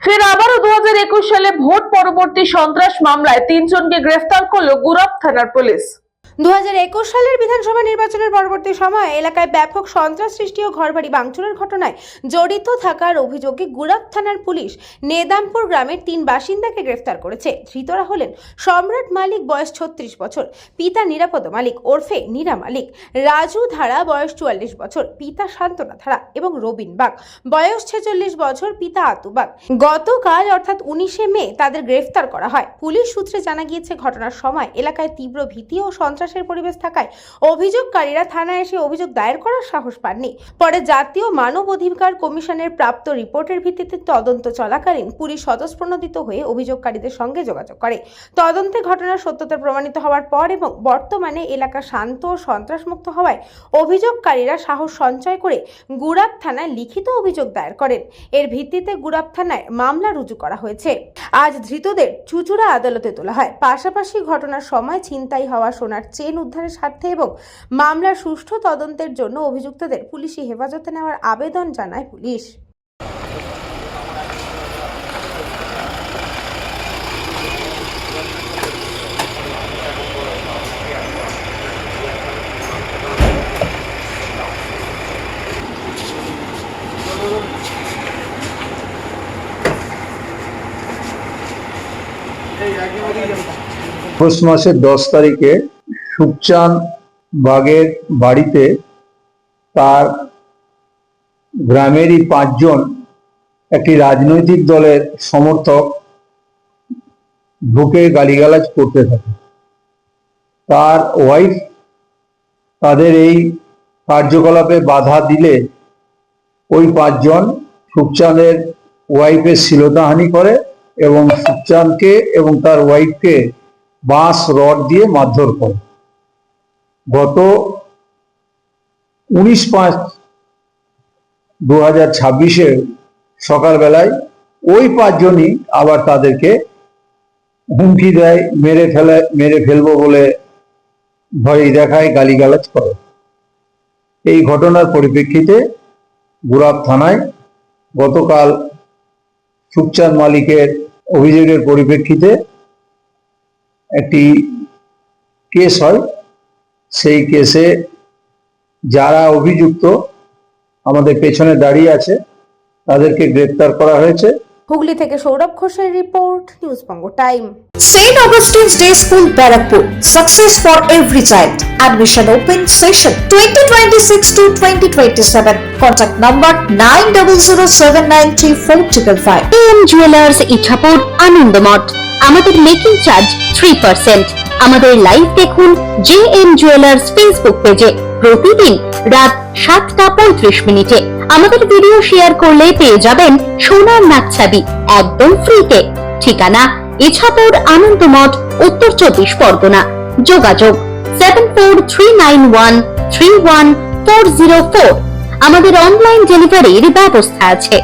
ফের আবারও 2021 সালে ভোট পরবর্তী সন্ত্রাস মামলায় 3 জনকে গ্রেফতার করলো গুরাব থানার পুলিশ। 2021 সালের বিধানসভা নির্বাচনের পরবর্তী সময়ে এলাকায় ব্যাপক সন্ত্রাস সৃষ্টি ও ঘরবাড়ি ভাঙচুরের ঘটনায় জড়িত থাকার অভিযোগে গুরাব থানার পুলিশ নেদামপুর গ্রামের 3 বাসিন্দাকে গ্রেফতার করেছে। ধৃতরা হলেন সম্রাট মালিক, বয়স 36 বছর, পিতা নিরাপদ মালিক ওরফে নীরা মালিক, রাজু ধারা, বয়স 44 বছর, পিতা শান্তনা ধারা এবং রবিন বাগ, বয়স 46 বছর, পিতা আতু বাগ। গতকাল অর্থাৎ 19শে মে তাদের গ্রেফতার করা হয়। পুলিশ সূত্রে জানা গিয়েছে, ঘটনার সময় এলাকায় তীব্র ভীতি ও সন্ত্রাসের পরিবেশ থাকায় অভিযোগকারীরা থানায় এসে অভিযোগ দায়ের করার সাহস পাননি। পরে জাতীয় মানব অধিকার কমিশনের প্রাপ্ত রিপোর্টের ভিত্তিতে তদন্ত চলাকালীন পুলিশ স্বতঃস্ফূর্ত হয়ে অভিযোগকারীদের সঙ্গে যোগাযোগ করে। তদন্তে ঘটনার সত্যতা প্রমাণিত হওয়ার পর এবং বর্তমানে এলাকা শান্ত ও সন্ত্রাসমুক্ত হওয়ায় অভিযোগকারীরা সাহস সঞ্চয় করে গুরাব থানায় লিখিত অভিযোগ দায়ের করেন। এর ভিত্তিতে গুরাব থানায় মামলা রুজু করা হয়েছে। আজ ধৃতদের চুঁচুড়া আদালতে তোলা হয়। পাশাপাশি ঘটনার সময় ছিনতাই হওয়া সোনার চেন উদ্ধারের স্বার্থে এবং মামলার সুষ্ঠু তদন্তের জন্য অভিযুক্তদের পুলিশি হেফাজতে নেওয়ার আবেদন জানায় পুলিশ। আগস্ট মাসের 10 তারিখে সুখচাঁদ বাগের বাড়িতে তার গ্রামেরই 5 জন একটি রাজনৈতিক দলের সমর্থক ঢুকে গালিগালাজ করতে থাকে। তার ওয়াইফ তাদের এই কার্যকলাপে বাধা দিলে ওই 5 জন সুখচাঁদের ওয়াইফের শ্লীলতাহানি করে এবং সুখচাঁদকে এবং তার ওয়াইফকে বাঁশ রড দিয়ে মারধর করে। গত 19/5/2026 সকালবেলায় ওই 5 জনই আবার তাদেরকে হুমকি দেয়, মেরে ফেলবো বলে ভয় দেখায়, গালিগালাজ করে। এই ঘটনার পরিপ্রেক্ষিতে গুরাব থানায় গতকাল সুখচাঁদ মালিকের অভিযোগের পরিপ্রেক্ষিতে একটি কেস হয়। সেই কেসে যারা অভিযুক্ত আমাদের পেছনে দাঁড়িয়ে আছে তাদেরকে গ্রেফতার করা হয়েছে। হুগলি থেকে সৌরভ ঘোষের report, news Banga time. St. Augustine's Day School, Barrackpur. Success for every child. Admission open session 2026 to 2027. Contact number 9007934555. AM Jewelers Ichapur Anandamath. আমাদের মেকিং চার্জ 3%। আমাদের লাইভ দেখুন JM Jewelers ফেসবুক পেজে প্রতিদিন রাত 7:35 আমাদের ভিডিও শেয়ার করলে পেয়ে যাবেন সোনার নাকছাবি একদম ফ্রিতে। ঠিকানা ইছাপুর আনন্দমঠ, উত্তর 24 পরগনা। যোগাযোগ 7439131404। আমাদের অনলাইন ডেলিভারির ব্যবস্থা আছে।